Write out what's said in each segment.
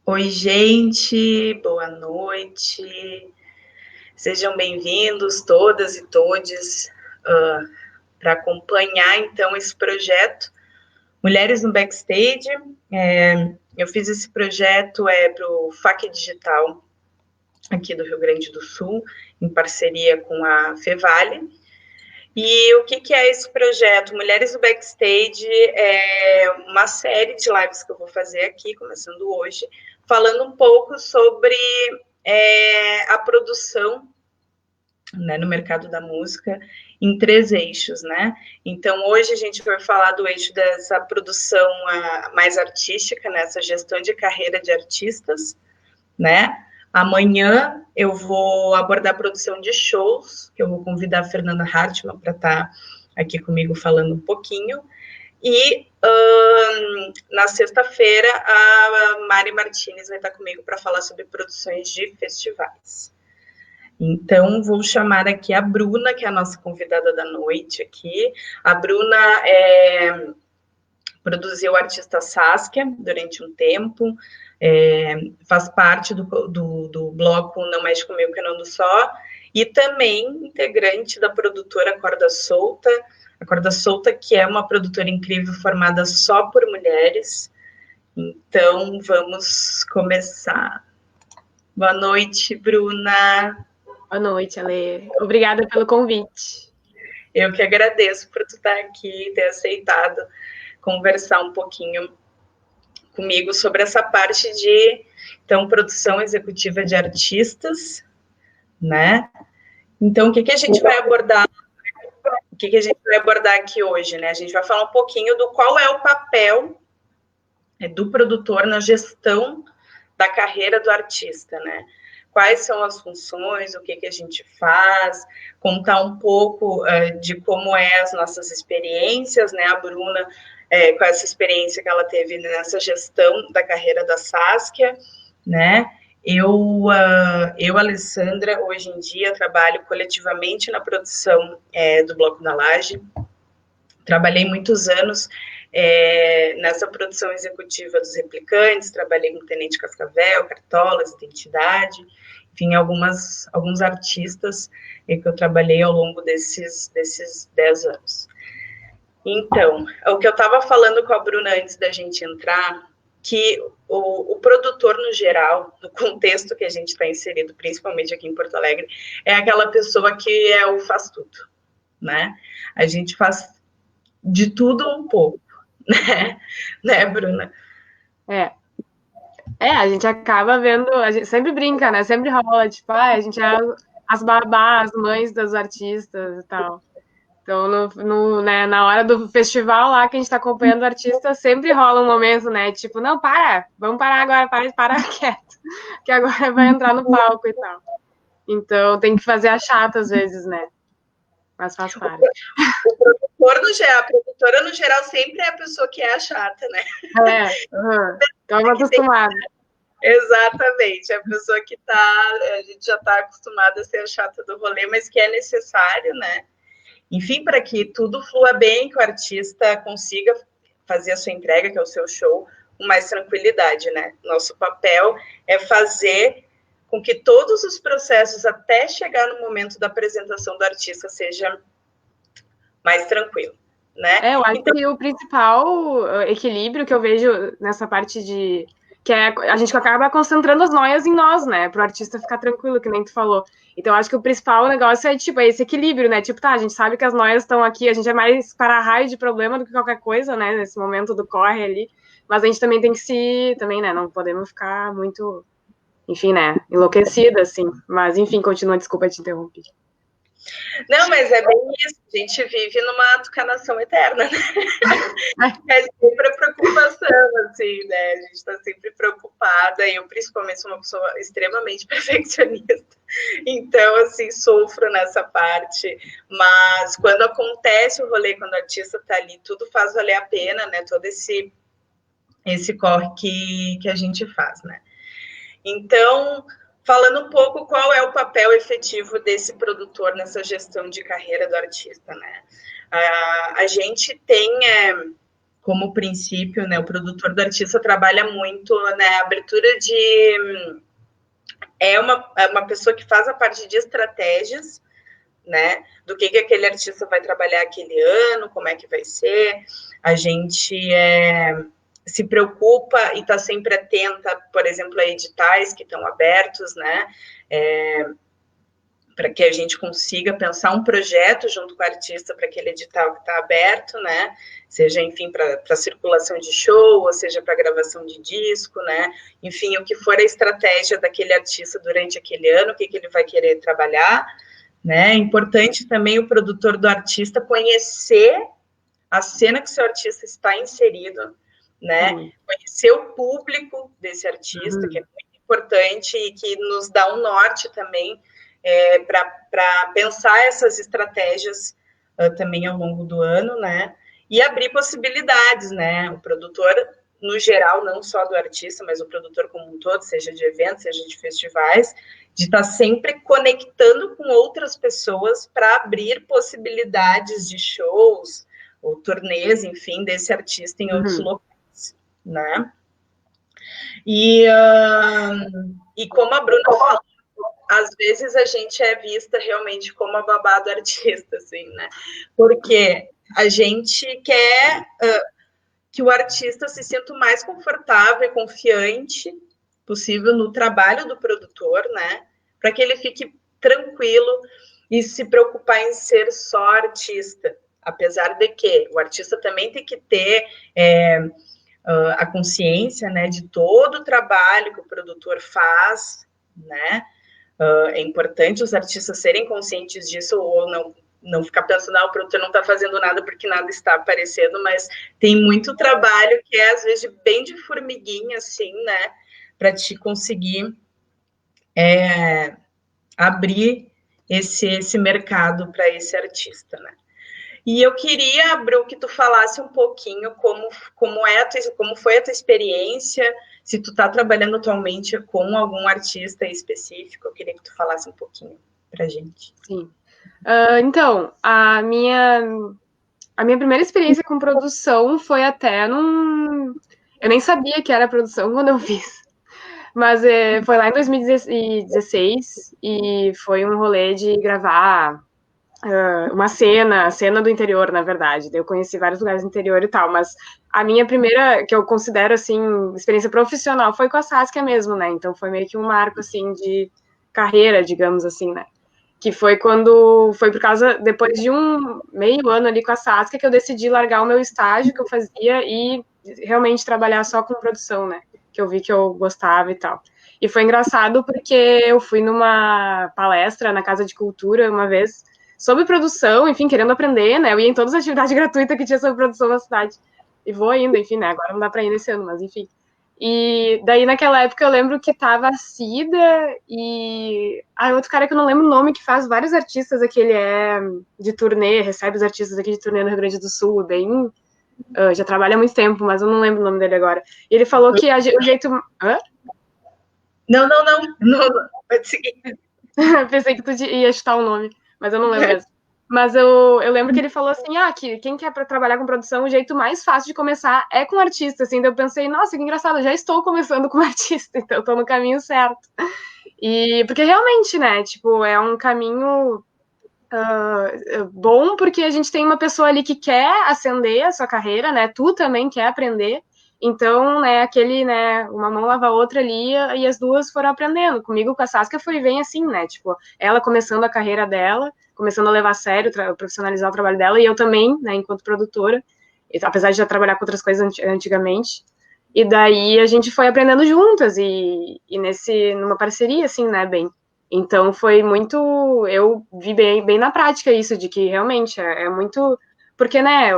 Oi, gente, boa noite. Sejam bem-vindos todas e todes para acompanhar, então, esse projeto Mulheres no Backstage. Eu fiz esse projeto para o FAC Digital, aqui do Rio Grande do Sul, em parceria com a Fevale. E o que é esse projeto? Mulheres no Backstage é uma série de lives que eu vou fazer aqui, começando hoje, falando um pouco sobre a produção, né, no mercado da música em 3 eixos, né? Então, hoje a gente vai falar do eixo dessa produção mais artística, nessa gestão de carreira de artistas, né? Amanhã eu vou abordar a produção de shows, que eu vou convidar a Fernanda Hartmann para estar aqui comigo falando um pouquinho. E na sexta-feira a Mari Martinez vai estar comigo para falar sobre produções de festivais. Então, vou chamar aqui a Bruna, que é a nossa convidada da noite aqui. A Bruna produziu o artista Saskia durante um tempo, faz parte do bloco Não Mexe Comigo Que Não Do Só, e também integrante da produtora Corda Solta, a Corda Solta, que é uma produtora incrível formada só por mulheres. Então, vamos começar. Boa noite, Bruna. Boa noite, Ale. Obrigada pelo convite. Eu que agradeço por tu estar aqui e ter aceitado conversar um pouquinho comigo sobre essa parte de, então, produção executiva de artistas, né? Então, o que a gente vai abordar? O que a gente vai abordar aqui hoje, né? A gente vai falar um pouquinho do qual é o papel do produtor na gestão da carreira do artista, né? Quais são as funções, o que a gente faz, contar um pouco de como é as nossas experiências, né? A Bruna, com essa experiência que ela teve nessa gestão da carreira da Saskia, né? Eu, Alessandra, hoje em dia trabalho coletivamente na produção do Bloco da Laje. Trabalhei muitos anos nessa produção executiva dos Replicantes, trabalhei com Tenente Cascavel, Cartolas, Identidade, enfim, alguns artistas que eu trabalhei ao longo desses 10 anos. Então, o que eu estava falando com a Bruna antes da gente entrar, que o produtor, no geral, no contexto que a gente está inserido, principalmente aqui em Porto Alegre, é aquela pessoa que faz tudo, né? A gente faz de tudo um pouco, né, Bruna? A gente acaba vendo, a gente sempre brinca, né? Sempre rola, tipo, a gente é as babás, as mães dos artistas e tal. Então, né, na hora do festival lá que a gente tá acompanhando o artista, sempre rola um momento, né? Tipo, não, vamos parar agora, para quieto, que agora vai entrar no palco e tal. Então, tem que fazer a chata às vezes, né? Mas faz parte. O produtor, no geral, a produtora, no geral, sempre é a pessoa que é a chata, né? Estamos acostumados. Exatamente, a pessoa que a gente já está acostumada a ser a chata do rolê, mas que é necessário, né? Enfim, para que tudo flua bem, que o artista consiga fazer a sua entrega, que é o seu show, com mais tranquilidade, né? Nosso papel é fazer com que todos os processos, até chegar no momento da apresentação do artista, seja mais tranquilo, né? Eu acho que o principal equilíbrio que eu vejo nessa parte de que a gente acaba concentrando as noias em nós, né? Pro artista ficar tranquilo, que nem tu falou. Então, acho que o principal negócio é, tipo, esse equilíbrio, né? Tipo, a gente sabe que as noias estão aqui, a gente é mais para-raio de problema do que qualquer coisa, né? Nesse momento do corre ali. Mas a gente também tem que também, né? Não podemos ficar muito, enfim, né? Enlouquecida, assim. Mas, enfim, continua, desculpa te interromper. Não, mas é bem isso. A gente vive numa tucanação eterna, né? É sempre a preocupação, assim, né? A gente está sempre preocupada. E eu, principalmente, sou uma pessoa extremamente perfeccionista. Então, assim, sofro nessa parte. Mas quando acontece o rolê, quando o artista está ali, tudo faz valer a pena, né? Todo esse corre que a gente faz, né? Então, falando um pouco qual é o papel efetivo desse produtor nessa gestão de carreira do artista, né? A gente tem como princípio, né, o produtor do artista trabalha muito, né, a abertura de... É uma pessoa que faz a parte de estratégias, né, do que aquele artista vai trabalhar aquele ano, como é que vai ser. A gente se preocupa e está sempre atenta, por exemplo, a editais que estão abertos, né, para que a gente consiga pensar um projeto junto com o artista para aquele edital que está aberto, né? Seja, enfim, para circulação de show, ou seja, para gravação de disco, né? Enfim, o que for a estratégia daquele artista durante aquele ano, o que ele vai querer trabalhar, né? É importante também o produtor do artista conhecer a cena que o seu artista está inserido, né? Conhecer o público desse artista, que é muito importante e que nos dá um norte também para pensar essas estratégias também ao longo do ano, né? E abrir possibilidades, né? O produtor, no geral, não só do artista, mas o produtor como um todo, seja de eventos, seja de festivais, de estar sempre conectando com outras pessoas para abrir possibilidades de shows ou turnês, enfim, desse artista em outros locais, né? E como a Bruna falou, às vezes a gente é vista realmente como a babá do artista, assim, né? Porque a gente quer que o artista se sinta o mais confortável e confiante possível no trabalho do produtor, né? Para que ele fique tranquilo e se preocupar em ser só artista. Apesar de que o artista também tem que ter a consciência, né, de todo o trabalho que o produtor faz, né? É importante os artistas serem conscientes disso ou não ficar pensando, o produtor não está fazendo nada porque nada está aparecendo, mas tem muito trabalho que é, às vezes, bem de formiguinha, assim, né, para te conseguir abrir esse mercado para esse artista, né. E eu queria, Bru, que tu falasse um pouquinho como foi a tua experiência, se tu está trabalhando atualmente com algum artista específico, eu queria que tu falasse um pouquinho para a gente. Sim. Então, a minha primeira experiência com produção foi até eu nem sabia que era produção quando eu fiz. Mas foi lá em 2016 e foi um rolê de gravar uma cena do interior, na verdade. Eu conheci vários lugares do interior e tal, mas a minha primeira, que eu considero, assim, experiência profissional foi com a Saskia mesmo, né? Então foi meio que um marco, assim, de carreira, digamos assim, né? Que foi por causa, depois de um meio ano ali com a Saskia, que eu decidi largar o meu estágio que eu fazia e realmente trabalhar só com produção, né? Que eu vi que eu gostava e tal. E foi engraçado porque eu fui numa palestra na Casa de Cultura uma vez, sobre produção, enfim, querendo aprender, né? Eu ia em todas as atividades gratuitas que tinha sobre produção na cidade. E vou ainda, enfim, né? Agora não dá pra ir nesse ano, mas enfim. E daí, naquela época, eu lembro que tava a Cida e... outro cara que eu não lembro o nome, que faz vários artistas aqui, ele é de turnê, recebe os artistas aqui de turnê no Rio Grande do Sul, bem... já trabalha há muito tempo, mas eu não lembro o nome dele agora. E ele falou que o jeito... Hã? Não, pode seguir. Pensei que tu ia chutar o nome, mas eu não lembro mesmo. Mas eu lembro que ele falou assim, que quem quer trabalhar com produção, o jeito mais fácil de começar é com artista, assim. Daí eu pensei, nossa, que engraçado, eu já estou começando com artista, então eu tô no caminho certo. E porque realmente, né, tipo, é um caminho bom, porque a gente tem uma pessoa ali que quer ascender a sua carreira, né, tu também quer aprender. Então, né, uma mão lava a outra ali e as duas foram aprendendo. Comigo, com a Saskia, foi bem assim, né, tipo, ela começando a carreira dela, começando a levar a sério, profissionalizar o trabalho dela, e eu também, né, enquanto produtora, apesar de já trabalhar com outras coisas antigamente. E daí a gente foi aprendendo juntas e numa parceria, assim, né, bem. Então foi muito, eu vi bem na prática isso, de que realmente é muito... Porque, né,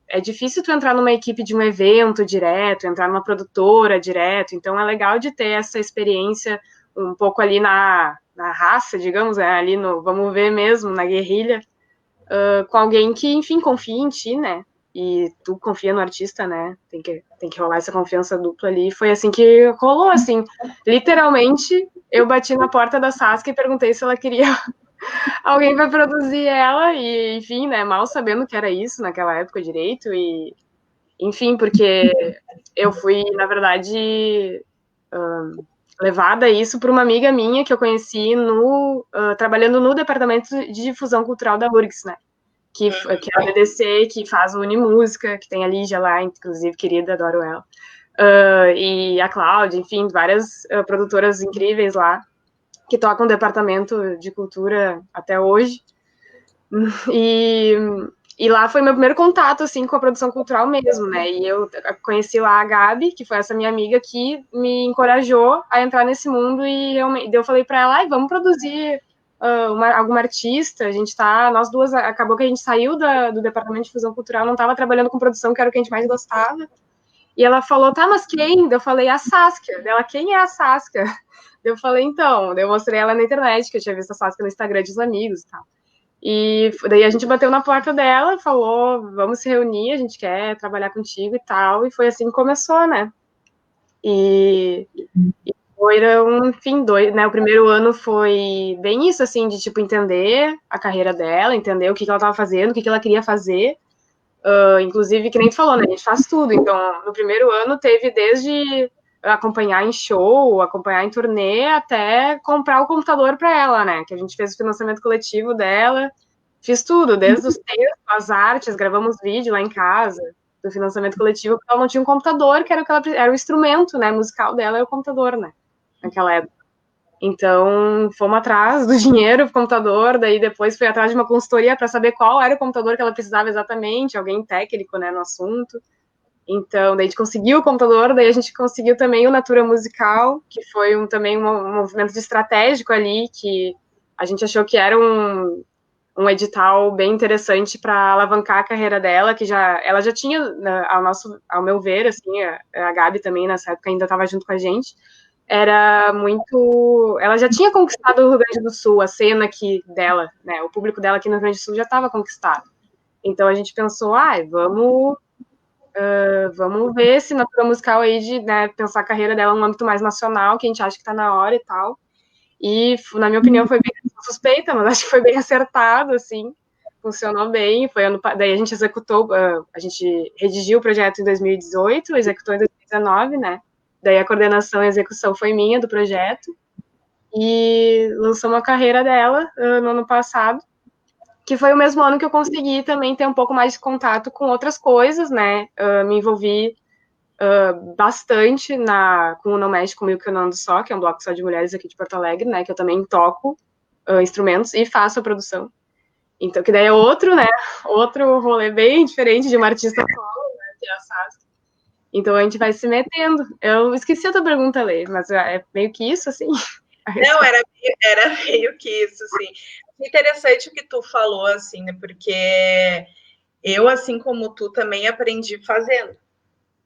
é difícil tu entrar numa equipe de um evento direto, entrar numa produtora direto, então é legal de ter essa experiência um pouco ali na raça, digamos, ali no vamos ver mesmo, na guerrilha, com alguém que, enfim, confia em ti, né, e tu confia no artista, né, tem que rolar essa confiança dupla ali, foi assim que rolou, assim, literalmente, eu bati na porta da Saskia e perguntei se ela queria... alguém vai produzir ela, e enfim, né, mal sabendo que era isso naquela época direito, e Enfim, porque eu fui, na verdade, levada a isso por uma amiga minha que eu conheci trabalhando no departamento de difusão cultural da URGS, né? Que é a BDC, que faz o Unimúsica, que tem a Lígia lá, inclusive, querida, adoro ela. E a Cláudia, enfim, várias produtoras incríveis lá, que tocam o departamento de cultura até hoje. E lá foi meu primeiro contato, assim, com a produção cultural mesmo, né? E eu conheci lá a Gabi, que foi essa minha amiga que me encorajou a entrar nesse mundo e realmente, eu falei para ela, vamos produzir alguma artista, a gente tá, nós duas, acabou que a gente saiu do departamento de difusão cultural, não estava trabalhando com produção, que era o que a gente mais gostava, e ela falou, tá, mas quem? Eu falei, a Saskia. Ela, quem é a Saskia? Eu falei, então, eu mostrei ela na internet, que eu tinha visto a Saskia no Instagram dos amigos e tal. E daí a gente bateu na porta dela, falou, vamos se reunir, a gente quer trabalhar contigo e tal, e foi assim que começou, né? E foram, enfim, né? O primeiro ano foi bem isso, assim, de, tipo, entender a carreira dela, entender o que ela estava fazendo, o que ela queria fazer. Inclusive, que nem tu falou, né? A gente faz tudo. Então, no primeiro ano teve desde acompanhar em show, acompanhar em turnê, até comprar o computador para ela, né? Que a gente fez o financiamento coletivo dela, fiz tudo, desde os textos, as artes, gravamos vídeo lá em casa do financiamento coletivo, porque ela não tinha um computador, que era era o instrumento, né, musical dela, era o computador, né? Naquela época. Então, fomos atrás do dinheiro, do computador, daí depois fui atrás de uma consultoria para saber qual era o computador que ela precisava exatamente, alguém técnico, né, no assunto. Então, daí a gente conseguiu o computador, daí a gente conseguiu também o Natura Musical, que foi também um movimento de estratégico ali, que a gente achou que era um edital bem interessante para alavancar a carreira dela, que ela já tinha, ao meu ver, assim, a Gabi também nessa época ainda estava junto com a gente, era muito. Ela já tinha conquistado o Rio Grande do Sul, a cena aqui dela, né? O público dela aqui no Rio Grande do Sul já estava conquistado. Então a gente pensou, vamos ver esse Natura Musical aí de, né, pensar a carreira dela no âmbito mais nacional, que a gente acha que está na hora e tal. E, na minha opinião, foi bem suspeita, mas acho que foi bem acertado, assim. Funcionou bem. Daí a gente executou, a gente redigiu o projeto em 2018, executou em 2019, né? Daí a coordenação e a execução foi minha do projeto. E lançamos a carreira dela no ano passado, que foi o mesmo ano que eu consegui também ter um pouco mais de contato com outras coisas, né? Me envolvi bastante com o Não Mexe Comigo Que Eu Não Ando Só, que é um bloco só de mulheres aqui de Porto Alegre, né? Que eu também toco instrumentos e faço a produção. Então, que daí é outro, né? Outro rolê bem diferente de uma artista solo, né? Que é a Saskia. Então a gente vai se metendo. Eu esqueci a tua pergunta, Lê, mas é meio que isso, assim. Não, era meio que isso, assim. Interessante o que tu falou, assim, né? Porque eu, assim como tu, também aprendi fazendo.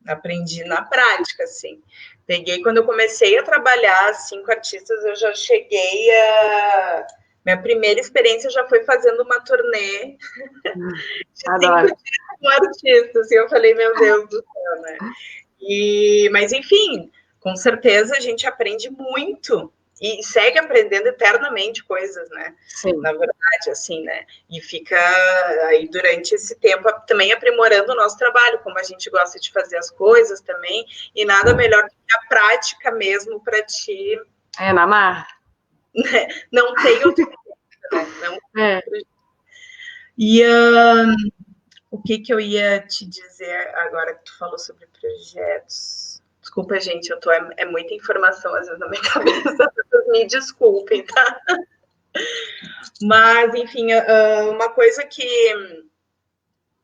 Aprendi na prática, assim. Peguei, quando eu comecei a trabalhar, assim, com artistas, eu já cheguei a... Minha primeira experiência já foi fazendo uma turnê de 5 dias com artistas, assim, eu falei, meu Deus do céu, né? Mas, enfim, com certeza a gente aprende muito e segue aprendendo eternamente coisas, né? Sim. Na verdade, assim, né? E fica aí durante esse tempo também aprimorando o nosso trabalho, como a gente gosta de fazer as coisas também, e nada melhor do que a prática mesmo para ti. Na mar. Não tem outro jeito, né? Não é. E o que eu ia te dizer agora que tu falou sobre projetos? Desculpa, gente, é muita informação às vezes na minha cabeça, me desculpem, tá? Mas, enfim, uma coisa que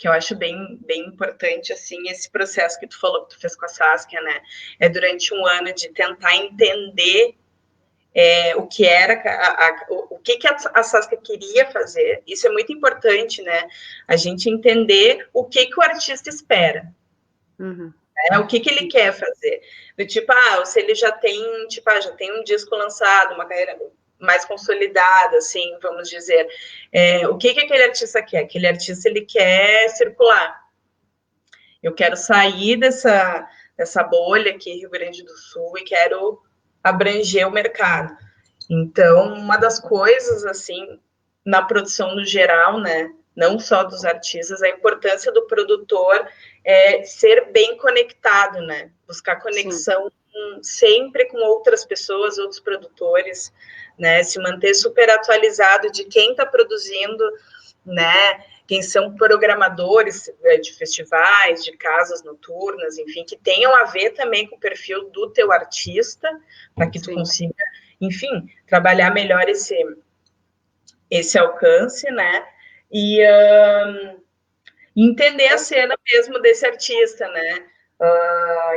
eu acho bem importante, assim, esse processo que tu falou que tu fez com a Saskia, né? É durante um ano de tentar entender o que era, o que a Saskia queria fazer. Isso é muito importante, né? A gente entender o que o artista espera. Uhum. O que ele quer fazer. Do tipo, se ele já tem, já tem um disco lançado, uma carreira mais consolidada, assim, vamos dizer. O que aquele artista quer? Aquele artista, ele quer circular. Eu quero sair dessa bolha aqui, Rio Grande do Sul, e quero abranger o mercado. Então, uma das coisas, assim, na produção no geral, né, não só dos artistas, a importância do produtor ser bem conectado, né? Buscar conexão sempre com outras pessoas, outros produtores, né? Se manter super atualizado de quem está produzindo, né? Quem são programadores de festivais, de casas noturnas, enfim, que tenham a ver também com o perfil do teu artista, para que tu consiga, enfim, trabalhar melhor esse alcance, né? E entender a cena mesmo desse artista, né?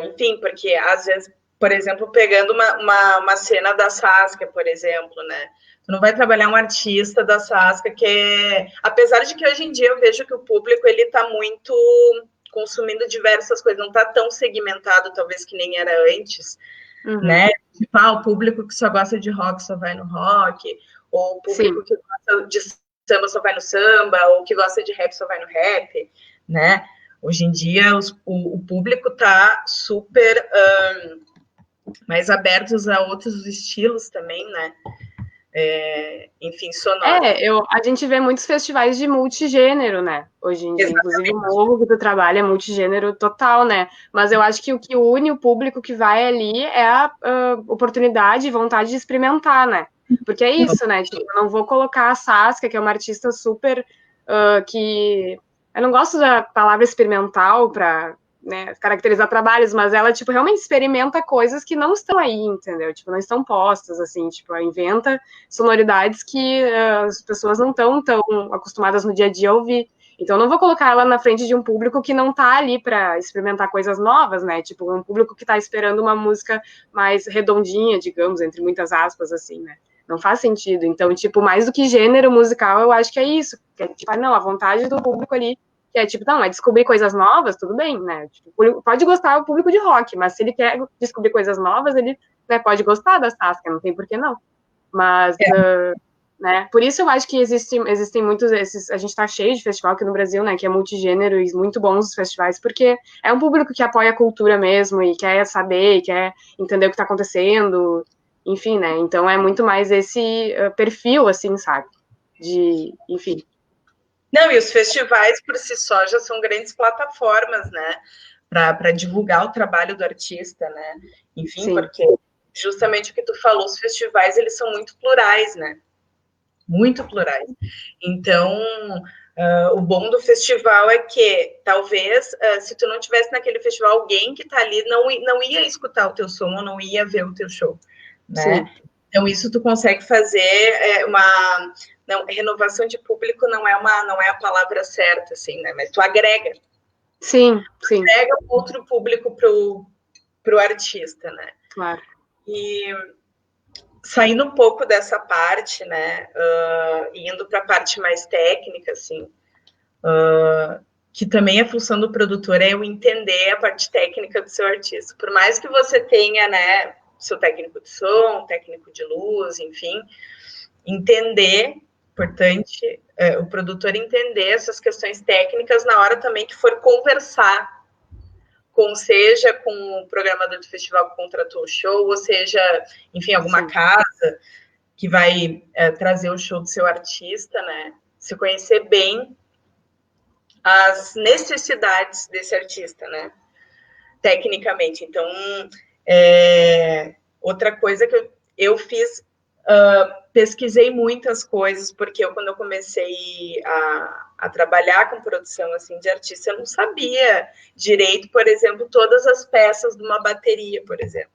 Enfim, porque às vezes, por exemplo, pegando uma cena da Saskia, por exemplo, né? Tu não vai trabalhar um artista da Saskia que apesar de que hoje em dia eu vejo que o público ele tá muito consumindo diversas coisas, não tá tão segmentado talvez que nem era antes, né? Tipo, o público que só gosta de rock só vai no rock, ou o público que gosta de samba só vai no samba, ou que gosta de rap só vai no rap, né? Hoje em dia o público tá super mais abertos a outros estilos também, né? Enfim, sonoro. A gente vê muitos festivais de multigênero, né? Hoje em dia, inclusive o Morro que tu trabalha é multigênero total, né? Mas eu acho que o que une o público que vai ali é a oportunidade e vontade de experimentar, né? Porque é isso, né? Tipo, eu não vou colocar a Saskia, que é uma artista super que... Eu não gosto da palavra experimental para, né, caracterizar trabalhos, mas ela, tipo, realmente experimenta coisas que não estão aí, entendeu? Tipo, não estão postas, assim, tipo, ela inventa sonoridades que as pessoas não estão tão acostumadas no dia a dia a ouvir. Então, eu não vou colocar ela na frente de um público que não tá ali para experimentar coisas novas, né? Tipo, um público que tá esperando uma música mais redondinha, digamos, entre muitas aspas, assim, né? Não faz sentido. Então, tipo, mais do que gênero musical, eu acho que é isso. Que é, tipo, não, a vontade do público ali, que é tipo, não, é descobrir coisas novas, tudo bem, né? Tipo, pode gostar o público de rock, mas se ele quer descobrir coisas novas, ele, né, pode gostar da Saskia, não tem por que não. Mas, né, por isso eu acho que existem muitos esses, a gente tá cheio de festival aqui no Brasil, né, que é multigênero e muito bons os festivais, porque é um público que apoia a cultura mesmo e quer saber, e quer entender o que tá acontecendo, enfim, né, então é muito mais esse perfil, assim, sabe, enfim. Não, e os festivais por si só já são grandes plataformas, né, para divulgar o trabalho do artista, né, enfim, porque justamente o que tu falou, os festivais, eles são muito plurais, né, muito plurais. Então, o bom do festival é que, talvez, se tu não tivesse naquele festival, alguém que tá ali não ia escutar o teu som ou não ia ver o teu show, né? Sim. Então, isso tu consegue fazer não, renovação de público não é a palavra certa, assim, né? Mas tu agrega. Sim, sim. Agrega outro público pro artista, né? Claro. E saindo um pouco dessa parte, né, indo para a parte mais técnica, assim, que também a função do produtor é eu entender a parte técnica do seu artista. Por mais que você tenha, né, seu técnico de som, técnico de luz, enfim, entender, importante, o produtor entender essas questões técnicas na hora também que for conversar seja com o programador do festival que contratou o show, ou seja, enfim, alguma casa que vai trazer o show do seu artista, né? Se conhecer bem as necessidades desse artista, né? Tecnicamente. Então, outra coisa que eu fiz, pesquisei muitas coisas, porque quando eu comecei a trabalhar com produção assim, de artista, eu não sabia direito, por exemplo, todas as peças de uma bateria, por exemplo.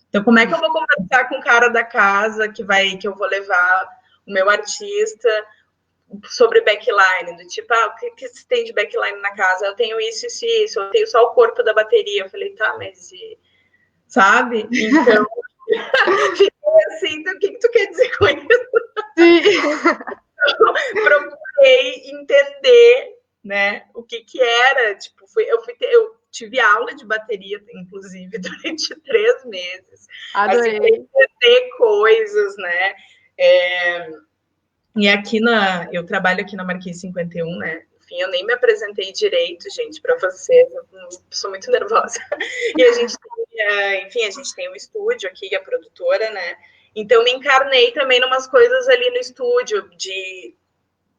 Então, como é que eu vou conversar com o cara da casa que eu vou levar o meu artista sobre backline, do tipo, o que você tem de backline na casa? Eu tenho isso, eu tenho só o corpo da bateria. Eu falei, tá, mas sabe? Então, fiquei assim, então, o que tu quer dizer com isso? Sim. Procurei entender, né, o que era, tipo, eu tive aula de bateria, inclusive, durante 3 meses. Adorei. Assim, entender coisas, né, e aqui eu trabalho aqui na Marquês 51, né? Enfim, eu nem me apresentei direito, gente, para vocês. Eu sou muito nervosa. E a gente tem um estúdio aqui, a produtora, né? Então, me encarnei também em umas coisas ali no estúdio, de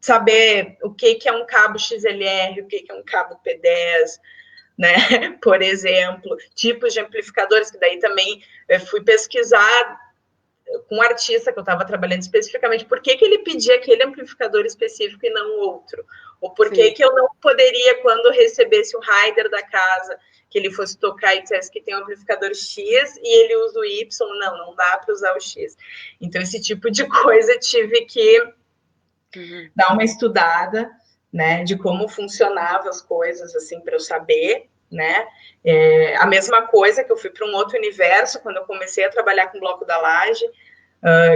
saber o que é um cabo XLR, o que é um cabo P10, né? Por exemplo, tipos de amplificadores, que daí também fui pesquisar com um artista que eu estava trabalhando especificamente, por que ele pedia aquele amplificador específico e não outro? Ou por que eu não poderia, quando recebesse o rider da casa, que ele fosse tocar e dissesse que tem um amplificador X e ele usa o Y, não dá para usar o X. Então, esse tipo de coisa tive que dar uma estudada, né, de como funcionavam as coisas, assim, para eu saber, né? A mesma coisa que eu fui para um outro universo quando eu comecei a trabalhar com o Bloco da Laje,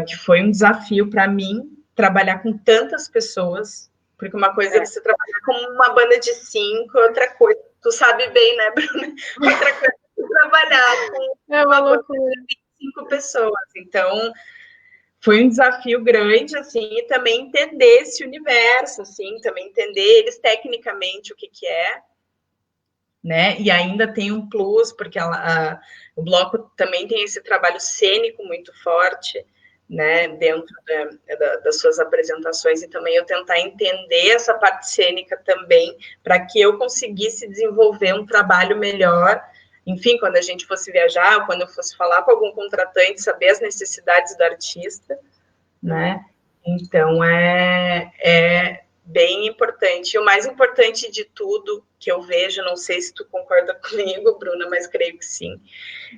que foi um desafio para mim trabalhar com tantas pessoas, porque uma coisa é você trabalhar com uma banda de 5, outra coisa, tu sabe bem, né, Bruna? Outra coisa é trabalhar com uma banda de 25 pessoas. Então, foi um desafio grande, assim, e também entender esse universo, assim, também entender eles tecnicamente o que é, né? E ainda tem um plus, porque o bloco também tem esse trabalho cênico muito forte, né? Dentro das suas apresentações, e também eu tentar entender essa parte cênica também, para que eu conseguisse desenvolver um trabalho melhor. Enfim, quando a gente fosse viajar, quando eu fosse falar com algum contratante, saber as necessidades do artista, né? Então, é bem importante. E o mais importante de tudo que eu vejo, não sei se tu concorda comigo, Bruna, mas creio que sim,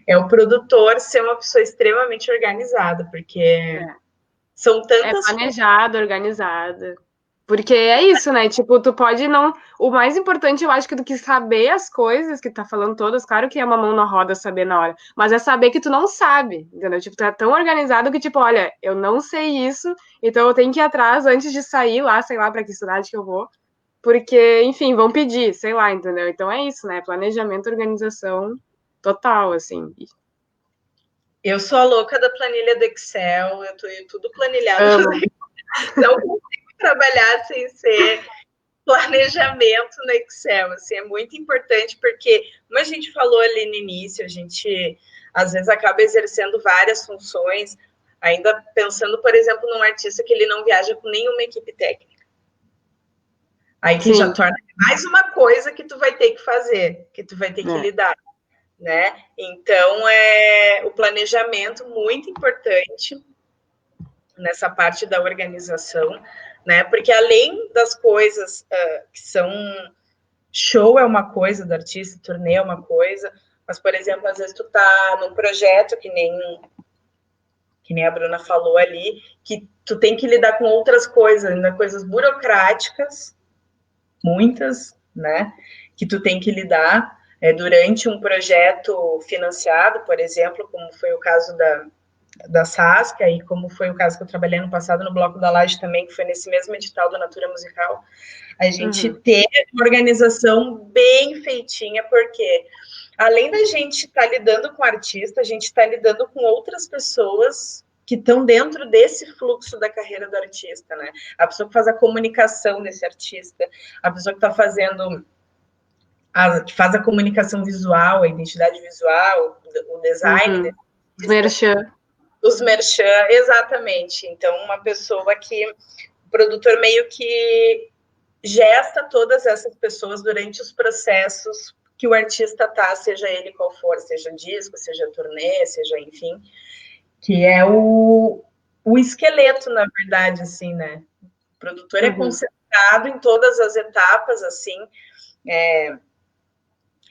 é o produtor ser uma pessoa extremamente organizada, porque são tantas... planejado, organizado. Porque é isso, né? Tipo, tu pode não... O mais importante, eu acho, que do que saber as coisas que tu tá falando todas, claro que é uma mão na roda saber na hora, mas é saber que tu não sabe, entendeu? Tipo, tu é tão organizado que, tipo, olha, eu não sei isso, então eu tenho que ir atrás antes de sair lá, sei lá, pra que cidade que eu vou, porque, enfim, vão pedir, sei lá, entendeu? Então é isso, né? Planejamento, organização total, assim. Eu sou a louca da planilha do Excel, eu tô tudo planilhado. Não consigo trabalhar sem ser planejamento no Excel, assim, é muito importante, porque, como a gente falou ali no início, a gente, às vezes, acaba exercendo várias funções, ainda pensando, por exemplo, num artista que ele não viaja com nenhuma equipe técnica. Aí que já torna mais uma coisa que tu vai ter que fazer, que tu vai ter que lidar, né? Então, o planejamento muito importante nessa parte da organização, né? Porque além das coisas que são show é uma coisa do artista, turnê é uma coisa, mas, por exemplo, às vezes tu tá num projeto que nem a Bruna falou ali, que tu tem que lidar com outras coisas, ainda coisas burocráticas, muitas, né? Que tu tem que lidar durante um projeto financiado, por exemplo, como foi o caso da Saskia, e como foi o caso que eu trabalhei no passado no Bloco da Laje também, que foi nesse mesmo edital do Natura Musical, a gente ter uma organização bem feitinha, porque além da gente estar lidando com o artista, a gente está lidando com outras pessoas que estão dentro desse fluxo da carreira do artista, né? A pessoa que faz a comunicação desse artista, a pessoa que está fazendo que faz a comunicação visual, a identidade visual, o design. Os merchan, exatamente. Então, uma pessoa que o produtor meio que gesta todas essas pessoas durante os processos que o artista tá, seja ele qual for, seja disco, seja turnê, seja, enfim, que é o esqueleto, na verdade, assim, né? O produtor é concentrado em todas as etapas, assim,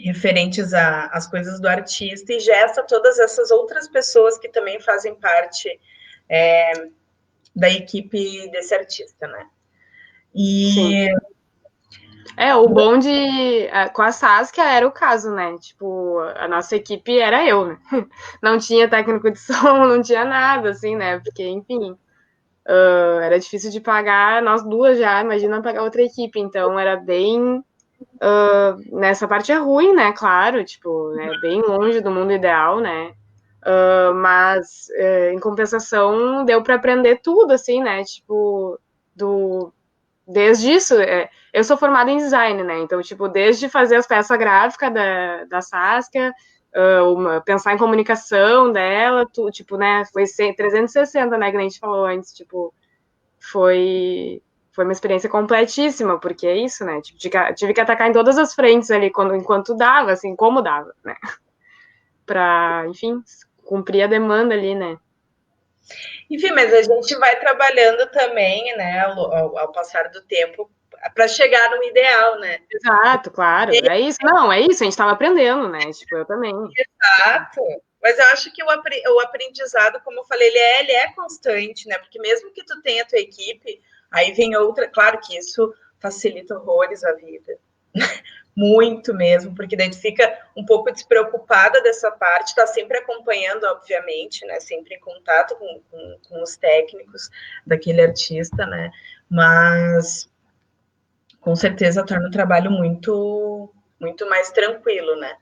referentes às coisas do artista, e gesta todas essas outras pessoas que também fazem parte da equipe desse artista, né? E... o bom com a Saskia era o caso, né? Tipo, a nossa equipe era eu, né? Não tinha técnico de som, não tinha nada, assim, né? Porque, enfim, era difícil de pagar, nós duas já, imagina pagar outra equipe. Então, era bem... nessa parte é ruim, né? Claro, tipo, é bem longe do mundo ideal, né? Mas, em compensação, deu para aprender tudo, assim, né? Tipo, desde isso, eu sou formada em design, né? Então, tipo, desde fazer as peças gráficas da Saskia, pensar em comunicação dela, tipo, né? Foi 360, né? Que a gente falou antes, tipo, foi foi uma experiência completíssima, porque é isso, né? Tipo, tive que atacar em todas as frentes ali, enquanto dava, assim, como dava, né? Pra, enfim, cumprir a demanda ali, né? Enfim, mas a gente vai trabalhando também, né, ao passar do tempo, para chegar no ideal, né? Exato, claro. É isso. Não, é isso. A gente estava aprendendo, né? Tipo, eu também. Exato. Mas eu acho que o aprendizado, como eu falei, ele é constante, né? Porque mesmo que tu tenha a tua equipe, aí vem outra. Claro que isso facilita horrores a vida. Muito mesmo, porque daí tu fica um pouco despreocupada dessa parte, tá sempre acompanhando, obviamente, né? Sempre em contato com os técnicos daquele artista, né? Mas com certeza torna o trabalho muito mais tranquilo, né?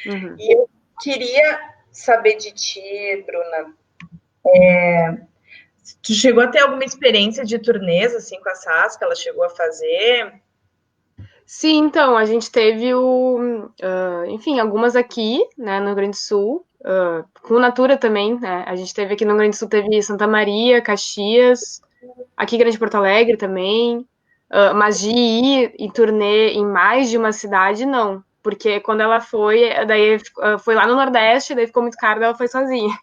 Uhum. E eu queria saber de ti, Bruna, tu chegou a ter alguma experiência de turnês, assim, com a Sasca? Ela chegou a fazer? Sim, então, a gente teve enfim, algumas aqui, né, no Rio Grande do Sul, com Natura também, né? A gente teve aqui no Rio Grande do Sul, teve Santa Maria, Caxias, aqui Grande Porto Alegre também, mas de ir em turnê em mais de uma cidade, não. Porque quando ela foi, daí foi lá no Nordeste, daí ficou muito caro, daí ela foi sozinha.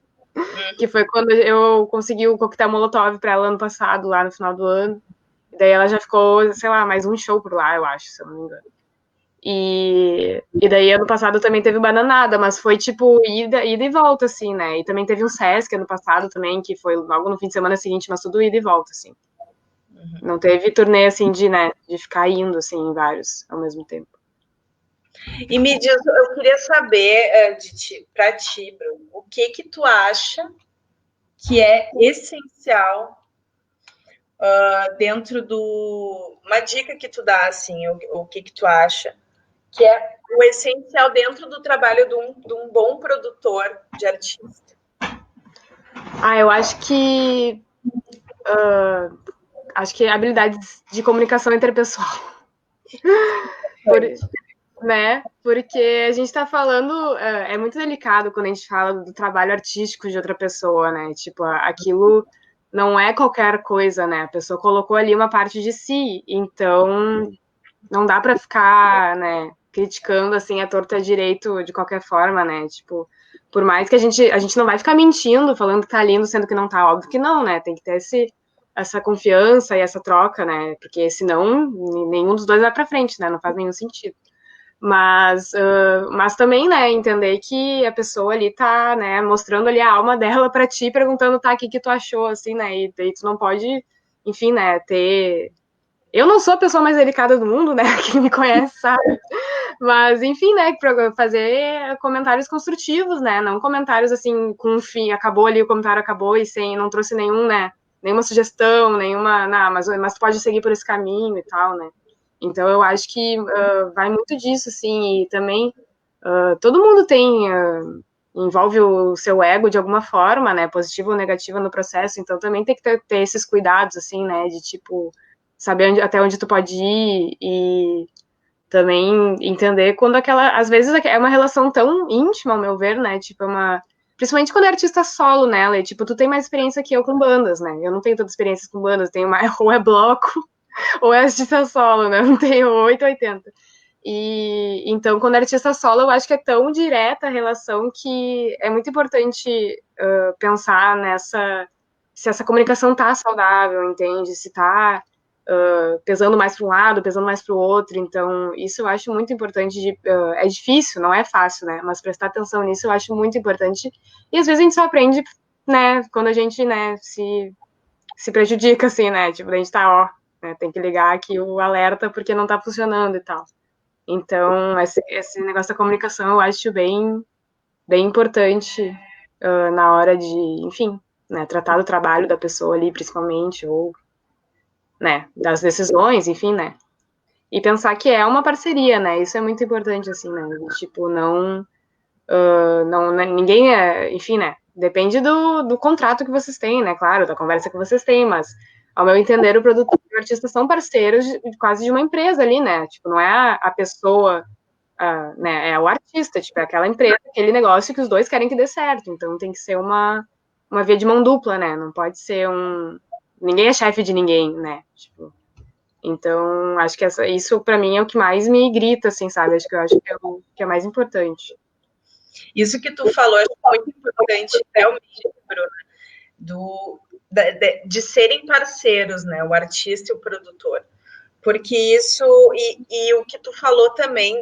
Que foi quando eu consegui o coquetel Molotov pra ela ano passado, lá no final do ano. E daí ela já ficou, sei lá, mais um show por lá, eu acho, se eu não me engano. E daí ano passado também teve Bananada, mas foi tipo ida e volta, assim, né? E também teve um Sesc ano passado também, que foi logo no fim de semana seguinte, mas tudo ida e volta, assim. Não teve turnê, assim, de ficar indo, assim, em vários ao mesmo tempo. E me diz, eu queria saber para ti, Bruno, o que que tu acha que é essencial dentro do... Uma dica que tu dá, assim, o que que tu acha que é o essencial dentro do trabalho de um bom produtor de artista? Eu acho que habilidades de comunicação interpessoal. Por, né? Porque a gente tá falando, é muito delicado quando a gente fala do trabalho artístico de outra pessoa, né? Tipo, aquilo não é qualquer coisa, né? A pessoa colocou ali uma parte de si, então não dá para ficar, né, criticando assim a torta direito de qualquer forma, né? Tipo, por mais que a gente não vai ficar mentindo, falando que tá lindo, sendo que não tá, óbvio que não, né? Tem que ter essa confiança e essa troca, né? Porque senão nenhum dos dois vai para frente, né? Não faz nenhum sentido. Mas também, né, entender que a pessoa ali tá, né, mostrando ali a alma dela pra ti, perguntando, tá, o que tu achou, assim, né, e daí tu não pode, enfim, né, eu não sou a pessoa mais delicada do mundo, né, quem me conhece sabe, mas, enfim, né, pra fazer comentários construtivos, né, não comentários, assim, com fim, acabou ali, o comentário acabou e não trouxe nenhuma sugestão, não, mas tu pode seguir por esse caminho e tal, né. Então, eu acho que vai muito disso, assim, e também todo mundo envolve o seu ego de alguma forma, né, positiva ou negativa no processo, então também tem que ter esses cuidados, assim, né, de, tipo, saber até onde tu pode ir e também entender quando às vezes é uma relação tão íntima, ao meu ver, né, tipo, principalmente quando é artista solo, né, Lê? Tipo, tu tem mais experiência que eu com bandas, né, eu não tenho tanta experiência com bandas, tenho mais, ou é bloco, ou é artista solo, né? Não tenho 880. E então, quando é artista solo, eu acho que é tão direta a relação que é muito importante pensar se essa comunicação tá saudável, entende? Se tá pesando mais para um lado, pesando mais para o outro. Então, isso eu acho muito importante. É difícil, não é fácil, né? Mas prestar atenção nisso eu acho muito importante. E às vezes a gente só aprende, né? Quando a gente, né, se prejudica, assim, né? Tipo, a gente tá, né, tem que ligar aqui o alerta porque não tá funcionando e tal. Então, esse negócio da comunicação eu acho bem importante na hora de, enfim, né, tratar do trabalho da pessoa ali, principalmente, ou, né, das decisões, enfim, né. E pensar que é uma parceria, né, isso é muito importante, assim, né, tipo, ninguém enfim, né, depende do contrato que vocês têm, né, claro, da conversa que vocês têm, mas, ao meu entender, o produtor e o artista são parceiros quase de uma empresa ali, né, tipo, não é a pessoa, né, é o artista, tipo, é aquela empresa, aquele negócio que os dois querem que dê certo, então tem que ser uma via de mão dupla, né, não pode ser ninguém é chefe de ninguém, né, tipo, Então, acho que isso para mim é o que mais me grita, assim, sabe? Acho que é o que é mais importante. Isso que tu falou é muito importante, realmente, Bruna, de serem parceiros, né? O artista e o produtor. Porque isso, e o que tu falou também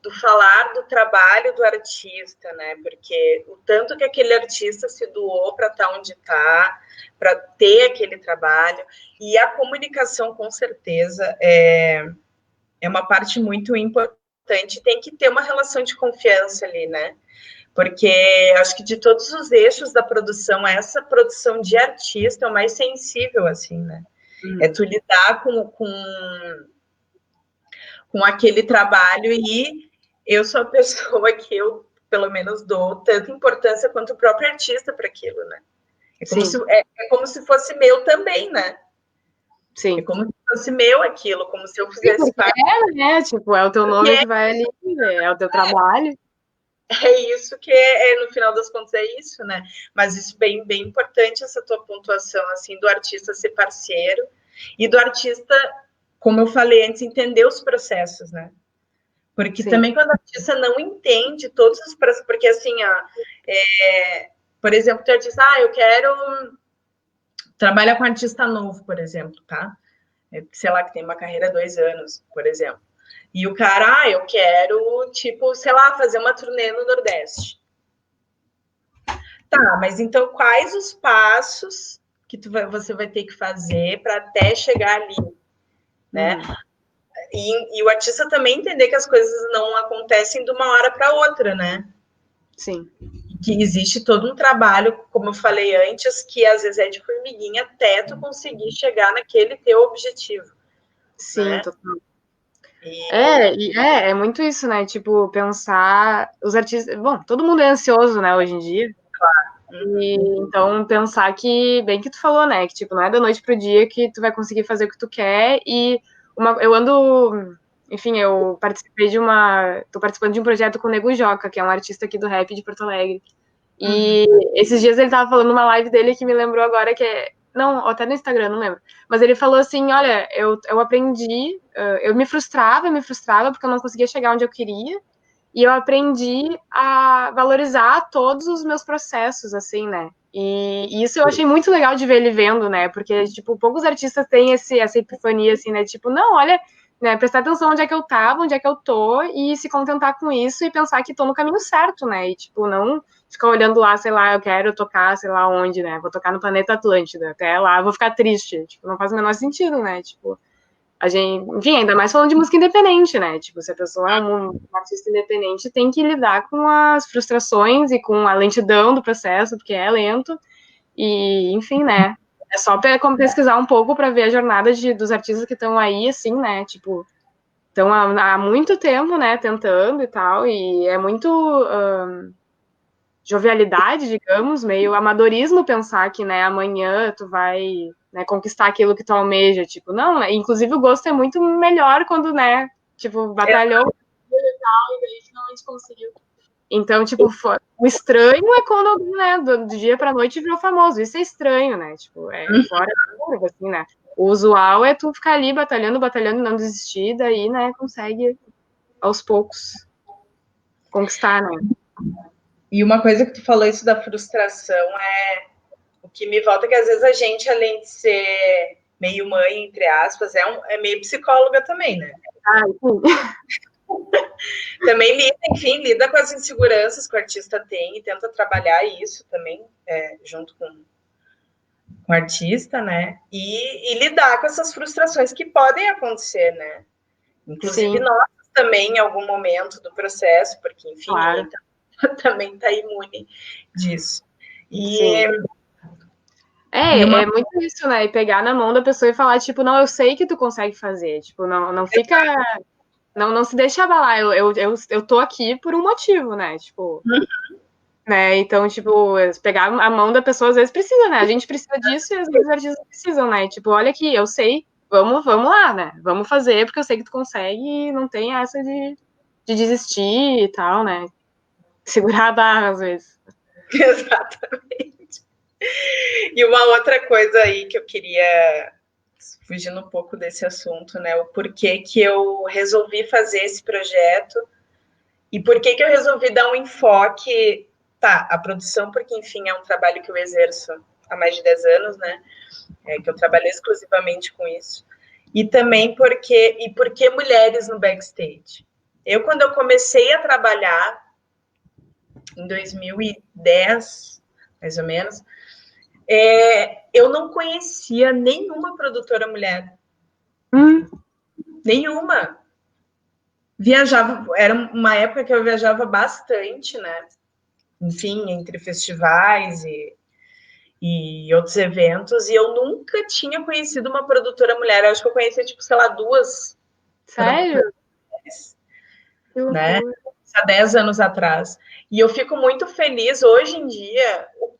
do falar do trabalho do artista, né? Porque o tanto que aquele artista se doou para estar onde está, para ter aquele trabalho, e a comunicação, com certeza, é uma parte muito importante, tem que ter uma relação de confiança ali, né? Porque acho que de todos os eixos da produção, essa produção de artista é o mais sensível, assim, né? É tu lidar com aquele trabalho, e eu sou a pessoa que eu, pelo menos, dou tanta importância quanto o próprio artista para aquilo, né? Como se fosse meu também, né? Sim. É como se fosse meu aquilo, como se eu fizesse parte. Né? Tipo, é o teu nome que vai ali, é o teu trabalho. É isso que no final das contas é isso, né? Mas isso bem importante, essa tua pontuação, assim, do artista ser parceiro e do artista, como eu falei antes, entender os processos, né? Porque também quando o artista não entende todos os processos, porque assim, por exemplo, tu diz, eu quero trabalhar com artista novo, por exemplo, tá? Sei lá, que tem uma carreira há 2 anos, por exemplo. E o cara, eu quero, tipo, sei lá, fazer uma turnê no Nordeste. Tá, mas então quais os passos que você vai ter que fazer para até chegar ali, né? E o artista também entender que as coisas não acontecem de uma hora para outra, né? Sim. Que existe todo um trabalho, como eu falei antes, que às vezes é de formiguinha até tu conseguir chegar naquele teu objetivo. Sim, né? total. É muito isso, né? Tipo, pensar os artistas. Bom, todo mundo é ansioso, né, hoje em dia. Claro. E então pensar que, bem que tu falou, né? Que tipo, não é da noite pro dia que tu vai conseguir fazer o que tu quer. E eu ando. Enfim, eu participei tô participando de um projeto com o Nego Joca, que é um artista aqui do rap de Porto Alegre. E esses dias ele tava falando numa live dele que me lembrou agora que é. Não, até no Instagram, não lembro. Mas ele falou assim: olha, eu aprendi, eu me frustrava porque eu não conseguia chegar onde eu queria. E eu aprendi a valorizar todos os meus processos, assim, né? E isso eu achei muito legal de ver ele vendo, né? Porque, tipo, poucos artistas têm essa epifania, assim, né? Tipo, não, olha, né? Prestar atenção onde é que eu tava, onde é que eu tô, e se contentar com isso e pensar que tô no caminho certo, né? E, tipo, não ficar olhando lá, sei lá, eu quero tocar, sei lá onde, né? Vou tocar no planeta Atlântida. Até lá eu vou ficar triste. Tipo, não faz o menor sentido, né? Tipo, a gente, enfim, ainda mais falando de música independente, né? Tipo, se a pessoa é um artista independente, tem que lidar com as frustrações e com a lentidão do processo, porque é lento. E, enfim, né? É só pesquisar um pouco para ver a jornada dos artistas que estão aí, assim, né? Tipo, estão há muito tempo, né? Tentando e tal. E é muito jovialidade, digamos, meio amadorismo pensar que, né, amanhã tu vai, né, conquistar aquilo que tu almeja, tipo, não, né? Inclusive o gosto é muito melhor quando, né, tipo, batalhou e tal, e daí finalmente conseguiu. Então, tipo, o estranho é quando, né, do dia pra noite virou famoso. Isso é estranho, né? Tipo, é fora da curva, assim, né? O usual é tu ficar ali batalhando, não desistir, daí, né, consegue aos poucos conquistar, né? E uma coisa que tu falou, isso da frustração, o que me volta que às vezes a gente, além de ser meio mãe, entre aspas, é meio psicóloga também, né? Também lida com as inseguranças que o artista tem e tenta trabalhar isso também, junto com o artista, né? E lidar com essas frustrações que podem acontecer, né? Inclusive nós também, em algum momento do processo, porque, enfim, claro. ninguém também está imune disso. E é muito isso, né? E pegar na mão da pessoa e falar, tipo, não, eu sei que tu consegue fazer. Tipo, não fica. Não se deixa abalar. Eu tô aqui por um motivo, né? Tipo. Né? Então, tipo, pegar a mão da pessoa às vezes precisa, né? A gente precisa disso e às vezes os artistas precisam, né? Tipo, olha aqui, eu sei, vamos lá, né? Vamos fazer, porque eu sei que tu consegue e não tem essa de desistir e tal, né? Segurar a barra às vezes. Exatamente. E uma outra coisa aí que eu queria fugindo um pouco desse assunto, né? O porquê que eu resolvi fazer esse projeto e por que eu resolvi dar um enfoque, tá, a produção, porque, enfim, é um trabalho que eu exerço há mais de 10 anos, né? Que eu trabalhei exclusivamente com isso. E também porque mulheres no backstage. Quando eu comecei a trabalhar, em 2010, mais ou menos, eu não conhecia nenhuma produtora mulher. Nenhuma. Viajava, era uma época que eu viajava bastante, né? Enfim, entre festivais e outros eventos, e eu nunca tinha conhecido uma produtora mulher. Eu acho que eu conhecia, tipo, sei lá, 2. Sério? Né? Há 10 anos atrás. E eu fico muito feliz hoje em dia o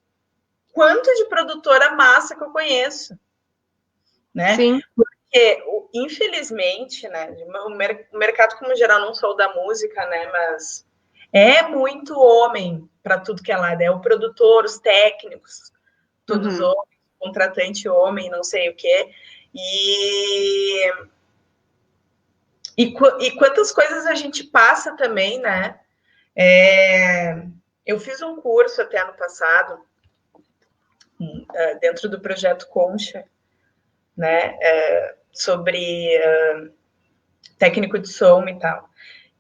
quanto de produtora massa que eu conheço, né? Sim. Porque, infelizmente, né, o mercado como geral, não sou da música, né, mas é muito homem para tudo que é lado. É o produtor, os técnicos, todos homens, contratante homem, não sei o quê. E quantas coisas a gente passa também, né? Eu fiz um curso até ano passado, dentro do projeto Concha, né? Sobre técnico de som e tal.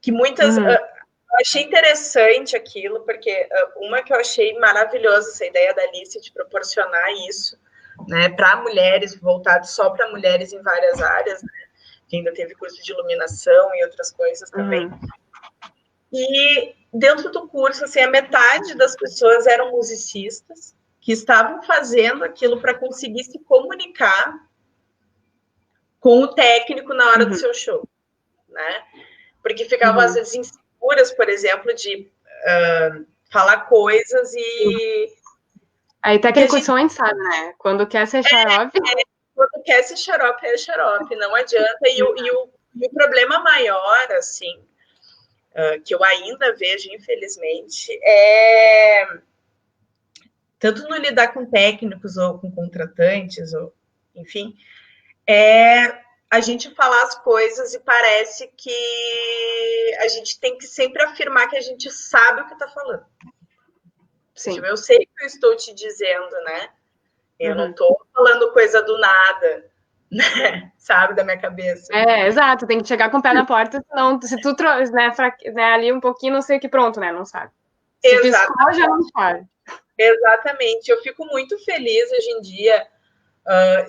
Que muitas. Eu achei interessante aquilo, porque uma que eu achei maravilhosa, essa ideia da Alice de proporcionar isso, né? Para mulheres, voltado só para mulheres em várias áreas, né? Que ainda teve curso de iluminação e outras coisas também. E dentro do curso, assim, a metade das pessoas eram musicistas que estavam fazendo aquilo para conseguir se comunicar com o técnico na hora do seu show, né? Porque ficavam, às vezes, inseguras, por exemplo, de falar coisas e... Aí técnico de som a gente sabe, né? Quando quer ser xarope... Quando quer ser xarope, é xarope, não adianta. E o problema maior, assim, que eu ainda vejo, infelizmente, tanto no lidar com técnicos ou com contratantes, ou, enfim, a gente falar as coisas e parece que a gente tem que sempre afirmar que a gente sabe o que está falando. Sim. Tipo, eu sei o que eu estou te dizendo, né? Eu não estou falando coisa do nada, né? Sabe, da minha cabeça. Exato, tem que chegar com o pé na porta, senão, se tu né, ali um pouquinho, não sei o que, pronto, né? Não sabe. Se piscou, já não sabe. Exatamente. Eu fico muito feliz hoje em dia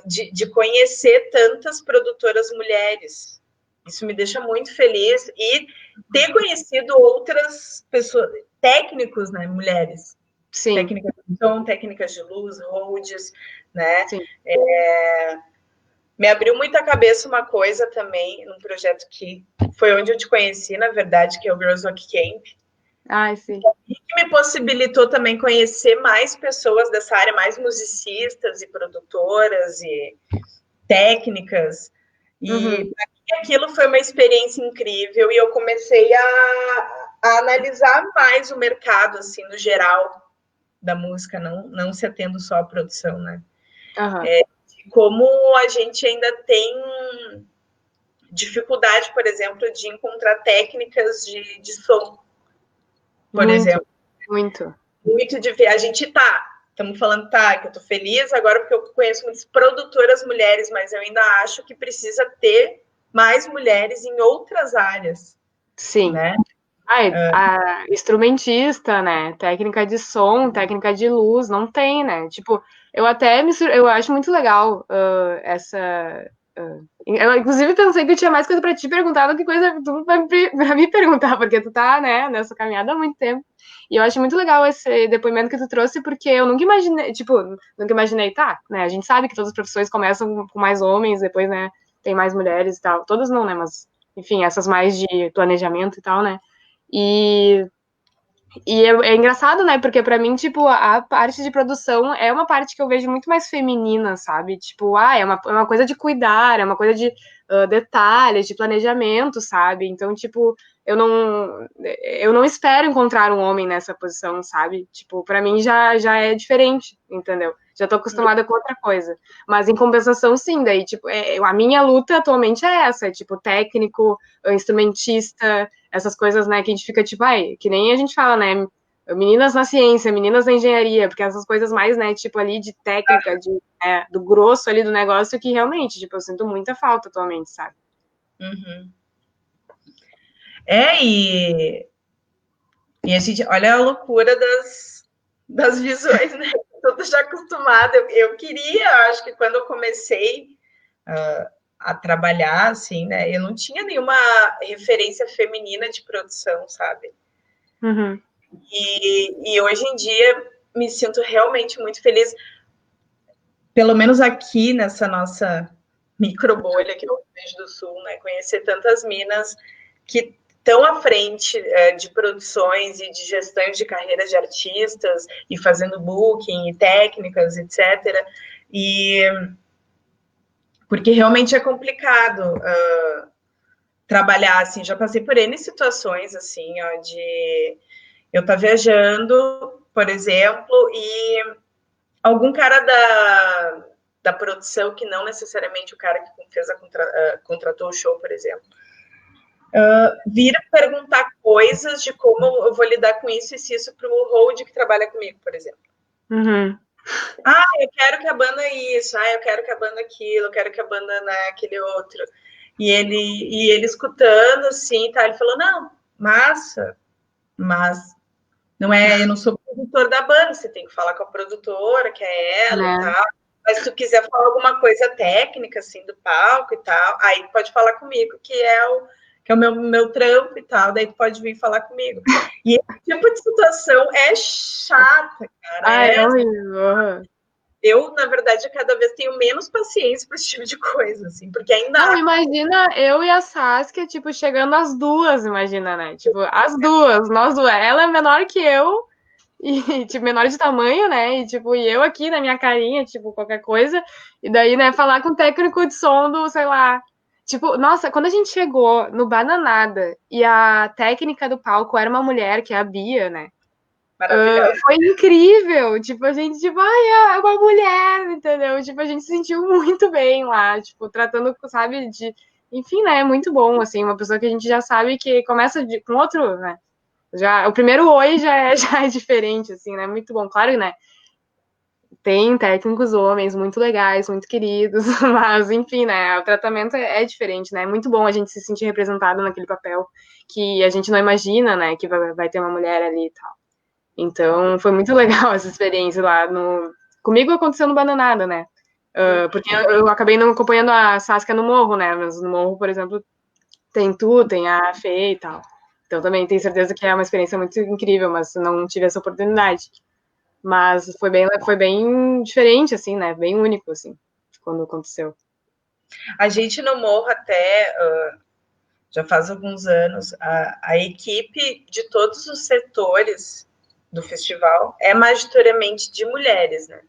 de conhecer tantas produtoras mulheres. Isso me deixa muito feliz. E ter conhecido outras pessoas, técnicos, né, mulheres. Sim. Técnicas de som, técnicas de luz, holds, né? Sim. Me abriu muita cabeça uma coisa também, num projeto que foi onde eu te conheci, na verdade, que é o Girls Rock Camp. Sim. Que me possibilitou também conhecer mais pessoas dessa área, mais musicistas e produtoras e técnicas. E para mim aquilo foi uma experiência incrível e eu comecei a analisar mais o mercado, assim, no geral da música, não se atendo só à produção, né? Como a gente ainda tem dificuldade, por exemplo, de encontrar técnicas de som, por exemplo. Muito de ver. A gente estamos falando, que eu tô feliz agora porque eu conheço muitas produtoras mulheres, mas eu ainda acho que precisa ter mais mulheres em outras áreas. Sim. Né? A instrumentista, né? Técnica de som, técnica de luz, não tem, né? Tipo, eu acho muito legal essa... eu, inclusive, pensei que eu tinha mais coisa pra te perguntar do que coisa pra me perguntar, porque tu tá, né, nessa caminhada há muito tempo. E eu acho muito legal esse depoimento que tu trouxe, porque eu nunca imaginei, né? A gente sabe que todas as profissões começam com mais homens, depois, né, tem mais mulheres e tal. Todas não, né? Mas, enfim, essas mais de planejamento e tal, né? E é engraçado, né? Porque pra mim, tipo, a parte de produção é uma parte que eu vejo muito mais feminina, sabe? Tipo, é uma coisa de cuidar, é uma coisa de detalhes, de planejamento, sabe? Então, tipo, eu não espero encontrar um homem nessa posição, sabe? Tipo, pra mim já é diferente, entendeu? Já tô acostumada com outra coisa. Mas em compensação, sim, daí, tipo, a minha luta atualmente é essa, é, tipo, técnico, instrumentista, essas coisas, né, que a gente fica, tipo, ai, que nem a gente fala, né, meninas na ciência, meninas na engenharia, porque essas coisas mais, né, tipo, ali de técnica, do grosso ali do negócio, que realmente, tipo, eu sinto muita falta atualmente, sabe? Uhum. E a gente, olha a loucura das visões, né? Tudo já acostumado. Eu queria, acho que quando eu comecei a trabalhar, assim, né? Eu não tinha nenhuma referência feminina de produção, sabe? Uhum. E hoje em dia me sinto realmente muito feliz, pelo menos aqui nessa nossa micro bolha aqui no Rio Grande do Sul, né? Conhecer tantas minas que estão à frente de produções e de gestão de carreiras de artistas e fazendo booking e técnicas, etc. E porque realmente é complicado trabalhar assim. Já passei por N situações assim, ó, de eu estar viajando, por exemplo, e algum cara da produção, que não necessariamente o cara que fez contratou o show, por exemplo, vir perguntar coisas de como eu vou lidar com isso e se isso para o hold que trabalha comigo, por exemplo. Uhum. Ah, eu quero que a banda isso, eu quero que a banda aquilo, eu quero que a banda aquele outro. E ele escutando, assim, tá? Ele falou, não, massa, mas não é, eu não sou produtor da banda, você tem que falar com a produtora, que é ela e tal. Mas se tu quiser falar alguma coisa técnica, assim, do palco e tal, aí pode falar comigo, que é o meu trampo e tal, daí tu pode vir falar comigo. E esse tipo de situação é chata, cara. É horrível. Eu, na verdade, cada vez tenho menos paciência para esse tipo de coisa, assim, porque ainda. Não, imagina eu e a Saskia, tipo, chegando às duas, imagina, né? Tipo, as duas, nós duas. Ela é menor que eu, e, tipo, menor de tamanho, né? E, tipo, e eu aqui na minha carinha, tipo, qualquer coisa. E daí, né, falar com o técnico de som do, sei lá. Tipo, nossa, quando a gente chegou no Bananada e a técnica do palco era uma mulher, que é a Bia, né? Foi incrível, tipo, a gente, tipo, ai, é uma mulher, entendeu? Tipo, a gente se sentiu muito bem lá, tipo, tratando, sabe, de, enfim, né, muito bom, assim, uma pessoa que a gente já sabe que começa com outro, né, já, o primeiro oi já é, já é diferente, assim, né, muito bom, claro, né, tem técnicos homens muito legais, muito queridos, mas, enfim, né, o tratamento é diferente, né, é muito bom a gente se sentir representado naquele papel que a gente não imagina, né, que vai ter uma mulher ali e tal. Então, foi muito legal essa experiência lá. Comigo aconteceu no Bananada, né? Porque eu acabei não acompanhando a Saskia no Morro, né? Mas no Morro, por exemplo, tem tu, tem a Fê e tal. Então, também tenho certeza que é uma experiência muito incrível, mas não tive essa oportunidade. Mas foi bem diferente, assim, né? Bem único, assim, quando aconteceu. A gente no Morro até, já faz alguns anos, a equipe de todos os setores do festival é majoritariamente de mulheres, né?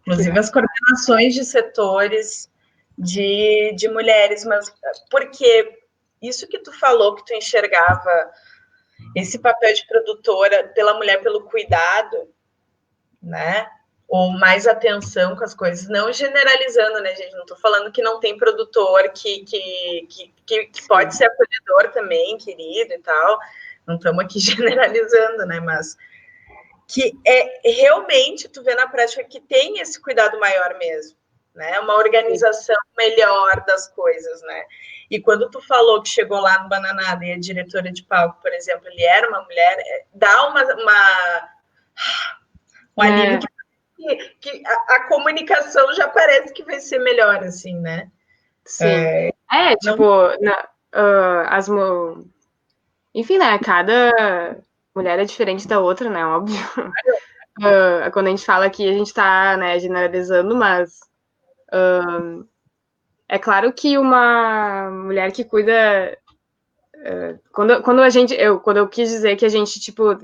Inclusive as coordenações de setores de mulheres, mas porque isso que tu falou, que tu enxergava esse papel de produtora pela mulher, pelo cuidado, né? Ou mais atenção com as coisas, não generalizando, né, gente? Não estou falando que não tem produtor que pode ser acolhedor também, querido e tal. Não estamos aqui generalizando, né? Mas que realmente tu vê na prática que tem esse cuidado maior mesmo, né? Uma organização melhor das coisas, né? E quando tu falou que chegou lá no Bananada e a diretora de palco, por exemplo, ele era uma mulher, dá um alívio que a comunicação já parece que vai ser melhor, assim, né? Sim. Tipo, enfim, né? Cada mulher é diferente da outra, né? Óbvio. Quando a gente fala aqui, a gente tá, né, generalizando, mas é claro que uma mulher que cuida quando eu quis dizer que a gente, tipo,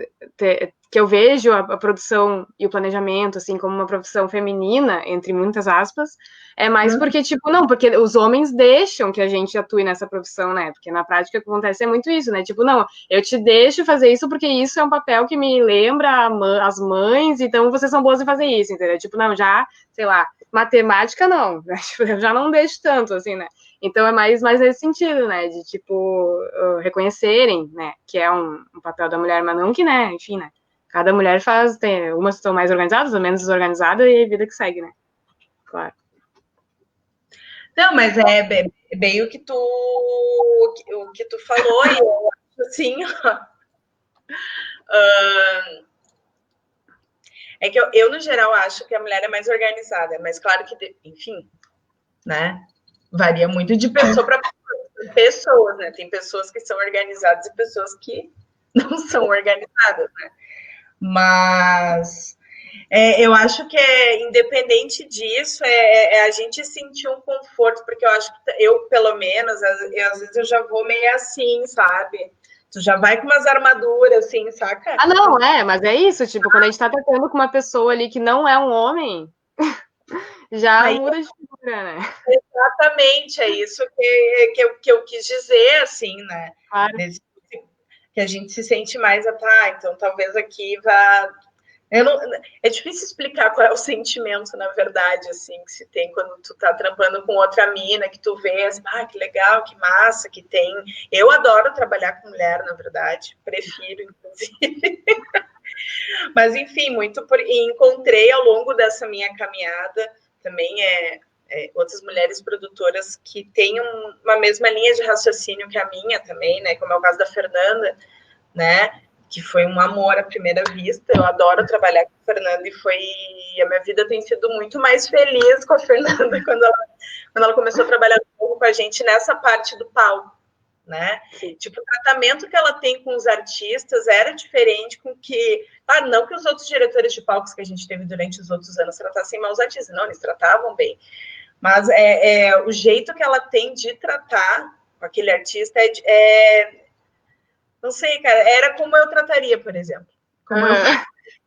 que eu vejo a produção e o planejamento, assim, como uma profissão feminina, entre muitas aspas, é mais porque, tipo, não, porque os homens deixam que a gente atue nessa profissão, né? Porque na prática o que acontece é muito isso, né? Tipo, não, eu te deixo fazer isso porque isso é um papel que me lembra as mães, então vocês são boas em fazer isso, entendeu? Tipo, não, já, sei lá, matemática não, né? Tipo, eu já não deixo tanto, assim, né? Então é mais nesse sentido, né? De, tipo, reconhecerem, né? Que é um papel da mulher, mas não que, né? Enfim, né? Cada mulher faz, umas estão mais organizadas, outras menos desorganizadas, e a vida que segue, né? Claro. Não, mas é bem o que tu falou, e eu acho assim, é que eu, no geral, acho que a mulher é mais organizada, mas claro que, enfim, né? Varia muito de pessoa para pessoas, né? Tem pessoas que são organizadas e pessoas que não são organizadas, né? Mas eu acho que independente disso, a gente sentir um conforto, porque eu acho que eu, pelo menos, às vezes eu já vou meio assim, sabe? Tu já vai com umas armaduras, assim, saca? Ah, não, mas é isso, tipo, quando a gente tá tratando com uma pessoa ali que não é um homem, já Aí, muda de figura, né? exatamente, é isso que eu quis dizer, assim, né? Claro. Que a gente se sente mais, então talvez aqui vá. É difícil explicar qual é o sentimento, na verdade, assim, que se tem quando tu tá trampando com outra mina, que tu vê, assim, que legal, que massa, que tem. Eu adoro trabalhar com mulher, na verdade, prefiro, inclusive. Mas, enfim, e encontrei ao longo dessa minha caminhada também outras mulheres produtoras que têm uma mesma linha de raciocínio que a minha também, né? Como é o caso da Fernanda, né? Que foi um amor à primeira vista. Eu adoro trabalhar com a Fernanda e a minha vida tem sido muito mais feliz com a Fernanda quando ela começou a trabalhar com a gente nessa parte do palco, né? Tipo, o tratamento que ela tem com os artistas era diferente com que... Claro, não que os outros diretores de palcos que a gente teve durante os outros anos tratassem mal os artistas, não, eles tratavam bem. Mas o jeito que ela tem de tratar com aquele artista não sei, cara, era como eu trataria, por exemplo.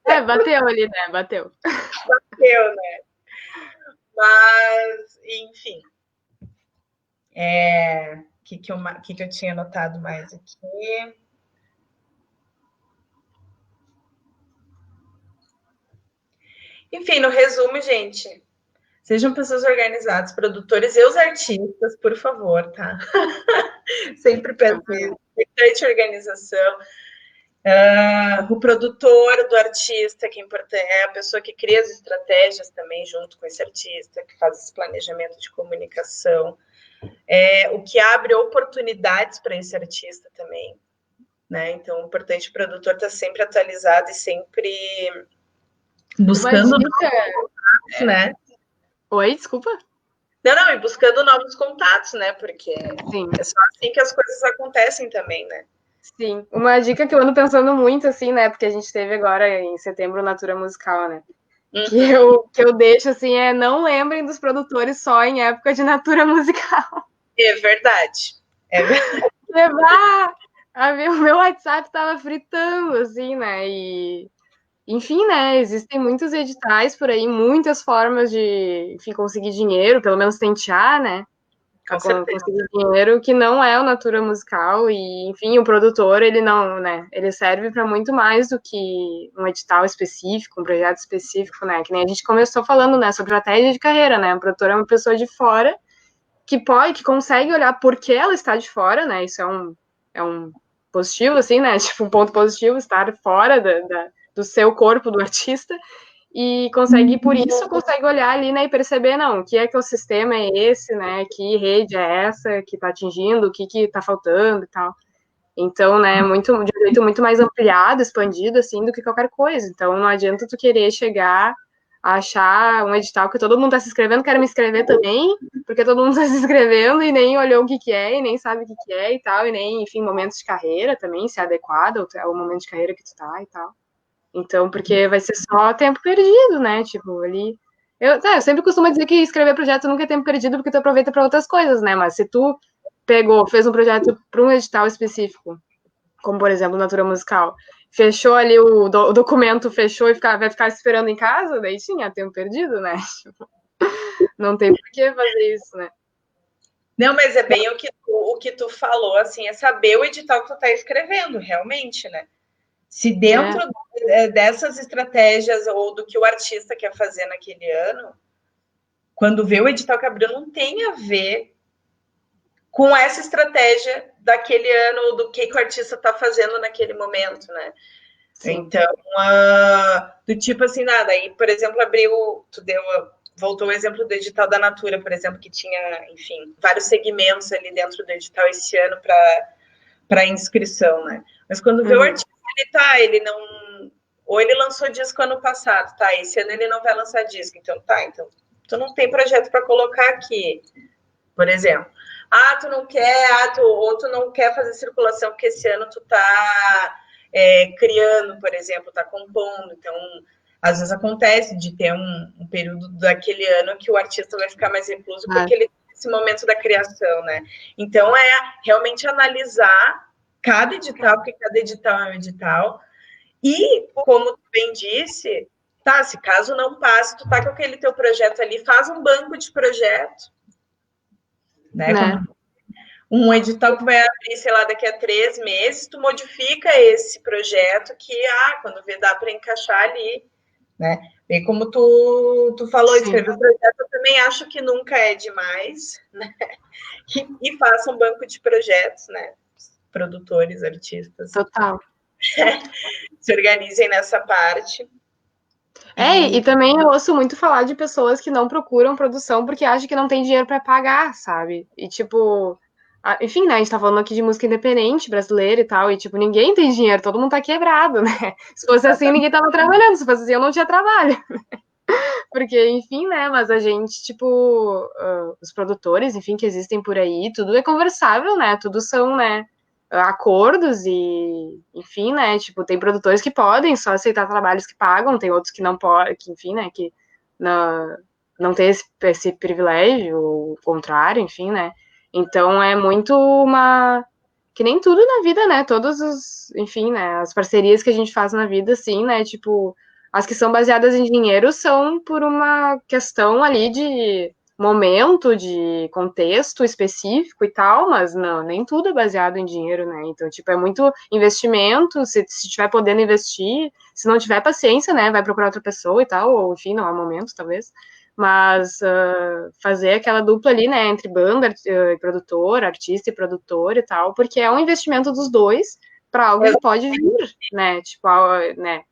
Bateu ali, né? Bateu. Bateu, né? Mas, enfim. O que eu tinha notado mais aqui? Enfim, no resumo, gente, sejam pessoas organizadas, produtores e os artistas, por favor, tá? Sempre peço isso. Importante organização. O produtor do artista, que é a pessoa que cria as estratégias também junto com esse artista, que faz esse planejamento de comunicação, o que abre oportunidades para esse artista também, né? Então, o importante o produtor estar sempre atualizado e sempre buscando novos contatos, né? Oi, desculpa? Não, e buscando novos contatos, né? Porque Sim. É só assim que as coisas acontecem também, né? Sim, uma dica que eu ando pensando muito, assim, né, porque a gente teve agora em setembro Natura Musical, né, que eu deixo, assim, não lembrem dos produtores só em época de Natura Musical. É verdade. O meu WhatsApp tava fritando, assim, né, e... Enfim, né, existem muitos editais por aí, muitas formas de, enfim, conseguir dinheiro, pelo menos tentear, né, conseguir dinheiro que não é o Natura Musical e, enfim, o produtor, ele não, né, ele serve para muito mais do que um edital específico, um projeto específico, né, que nem a gente começou falando, né, sobre estratégia de carreira, né, o produtor é uma pessoa de fora que consegue olhar por que ela está de fora, né, isso é um positivo, assim, né, tipo, um ponto positivo, estar fora do seu corpo, do artista, e por isso, consegue olhar ali, né, e perceber, não, que ecossistema é esse, né, que rede é essa que está atingindo, o que está faltando e tal. Então, né, de um jeito muito mais ampliado, expandido, assim, do que qualquer coisa. Então, não adianta tu querer chegar a achar um edital que todo mundo está se inscrevendo, quero me inscrever também, porque todo mundo está se inscrevendo e nem olhou o que é, e nem sabe o que é e tal, e nem, enfim, momentos de carreira também, se é adequado ao momento de carreira que tu tá e tal. Então, porque vai ser só tempo perdido, né? Tipo, ali. Eu sempre costumo dizer que escrever projeto nunca é tempo perdido, porque tu aproveita para outras coisas, né? Mas se tu fez um projeto para um edital específico, como, por exemplo, Natura Musical, fechou ali o documento, fechou e vai ficar esperando em casa, daí tinha tempo perdido, né? Não tem por que fazer isso, né? Não, mas é bem o que tu falou, assim, é saber o edital que tu tá escrevendo, realmente, né? Se dentro dessas estratégias ou do que o artista quer fazer naquele ano, quando vê o edital que abriu, não tem a ver com essa estratégia daquele ano ou do que o artista está fazendo naquele momento, né? Sim. Então, do tipo assim, nada. Aí, por exemplo, voltou o exemplo do edital da Natura, por exemplo, que tinha, enfim, vários segmentos ali dentro do edital esse ano para inscrição, né? Mas quando vê o artista, ele não... Ou ele lançou disco ano passado, tá? Esse ano ele não vai lançar disco, então tu não tem projeto para colocar aqui, por exemplo. Tu não quer, ou tu não quer fazer circulação, porque esse ano tu tá criando, por exemplo, tá compondo, então às vezes acontece de ter um período daquele ano que o artista vai ficar mais recluso, porque ele tem esse momento da criação, né? Então realmente analisar cada edital, porque cada edital é um edital, e como tu bem disse, se caso não passe, tu tá com aquele teu projeto ali, faz um banco de projeto, né? Um edital que vai abrir, sei lá, daqui a 3 meses, tu modifica esse projeto que, quando vê, dá para encaixar ali, né? E como tu falou, escrever um projeto, eu também acho que nunca é demais, né? E faça um banco de projetos, né? Produtores, artistas. Total. Se organizem nessa parte. E também eu ouço muito falar de pessoas que não procuram produção porque acham que não tem dinheiro para pagar, sabe? E tipo, enfim, né, a gente tá falando aqui de música independente brasileira e tal, e tipo, ninguém tem dinheiro, todo mundo tá quebrado, né? Se fosse assim, ninguém tava trabalhando, se fosse assim, eu não tinha trabalho. Porque, enfim, né, mas a gente, tipo, os produtores, enfim, que existem por aí, tudo é conversável, né, tudo são, né, acordos e, enfim, né, tipo, tem produtores que podem só aceitar trabalhos que pagam, tem outros que não podem, que, enfim, né, que não tem esse privilégio, ou o contrário, enfim, né, então é muito que nem tudo na vida, né, enfim, né, as parcerias que a gente faz na vida, assim, né, tipo, as que são baseadas em dinheiro são por uma questão ali de momento, de contexto específico e tal, mas não, nem tudo é baseado em dinheiro, né? Então, tipo, é muito investimento, se tiver podendo investir, se não tiver paciência, né, vai procurar outra pessoa e tal, ou enfim, não há momento, talvez. Mas fazer aquela dupla ali, né, entre banda e produtor, artista e produtor e tal, porque é um investimento dos dois para algo que pode vir, né? Tipo, né?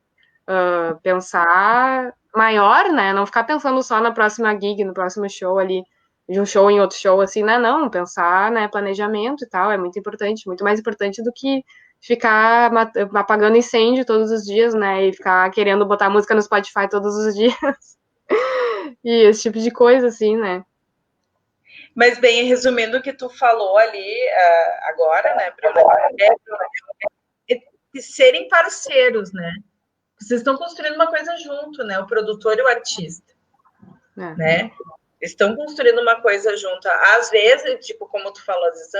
Pensar maior, né? Não ficar pensando só na próxima gig, no próximo show ali, de um show em outro show, assim, né? Não, pensar, né, planejamento e tal, é muito importante, muito mais importante do que ficar apagando incêndio todos os dias, né? E ficar querendo botar música no Spotify todos os dias. E esse tipo de coisa, assim, né? Mas, bem, resumindo o que tu falou ali agora, né, Bruna, de serem parceiros, né? Vocês estão construindo uma coisa junto, né? O produtor e o artista, né? Estão construindo uma coisa junto. Às vezes, tipo, como tu falou, às vezes,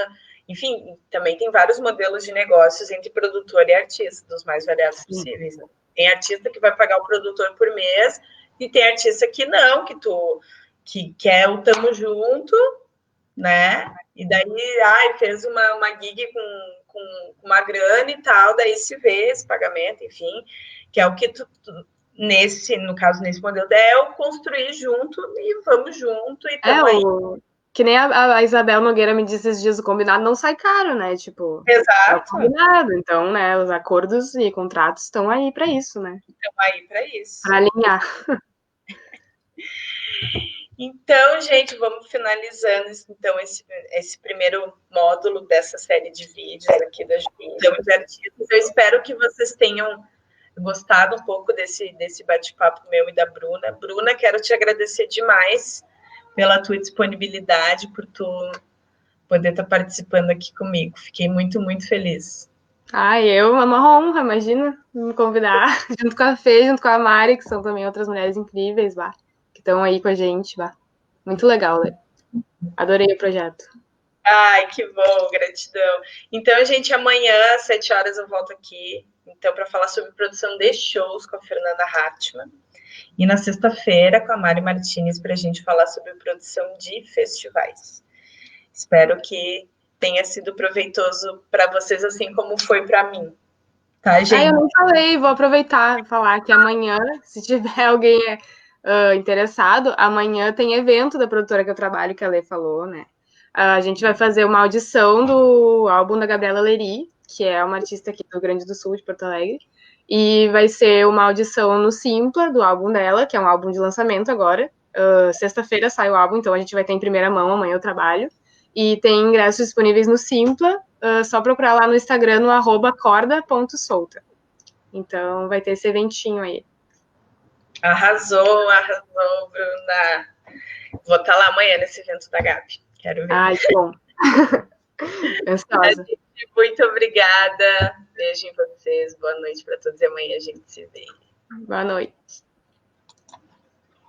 enfim, também tem vários modelos de negócios entre produtor e artista, dos mais variados possíveis. Né? Tem artista que vai pagar o produtor por mês e tem artista que não, que quer o tamo junto, né? E daí, fez uma gig com uma grana e tal, daí se vê esse pagamento, enfim, que é o que no caso, nesse modelo, é o construir junto e vamos junto e aí. Que nem a Isabel Nogueira me disse esses dias, o combinado não sai caro, né? Tipo, exato. É o combinado. Então, né, os acordos e contratos estão aí para isso, né? Estão aí para isso. Para alinhar. Então, gente, vamos finalizando então esse primeiro módulo dessa série de vídeos aqui da Gestão de Artistas. Eu espero que vocês tenham gostado um pouco desse bate-papo meu e da Bruna. Bruna, quero te agradecer demais pela tua disponibilidade, por tu poder estar participando aqui comigo. Fiquei muito, muito feliz. É uma honra, imagina, me convidar, junto com a Fê, junto com a Mari, que são também outras mulheres incríveis, que estão aí com a gente, Muito legal, né? Adorei o projeto. Ai, que bom, gratidão. Então, gente, amanhã, às 7 horas, eu volto aqui, então, para falar sobre produção de shows com a Fernanda Hartmann. E na sexta-feira, com a Mari Martinez, para a gente falar sobre produção de festivais. Espero que tenha sido proveitoso para vocês, assim como foi para mim. Tá, gente? Eu não falei, vou aproveitar e falar que amanhã, se tiver alguém interessado, amanhã tem evento da produtora que eu trabalho, que a Lê falou, né? A gente vai fazer uma audição do álbum da Gabriela Leri, que é uma artista aqui do Rio Grande do Sul, de Porto Alegre, e vai ser uma audição no Simpla, do álbum dela, que é um álbum de lançamento agora. Sexta-feira sai o álbum, então a gente vai ter em primeira mão, amanhã eu trabalho. E tem ingressos disponíveis no Simpla, só procurar lá no Instagram, no @corda.solta. Então vai ter esse eventinho aí. Arrasou, Bruna. Vou estar lá amanhã nesse evento da Gabi. Quero ver. Ai, que bom. Ansiosa. Muito obrigada. Beijo em vocês. Boa noite para todos e amanhã a gente se vê. Boa noite.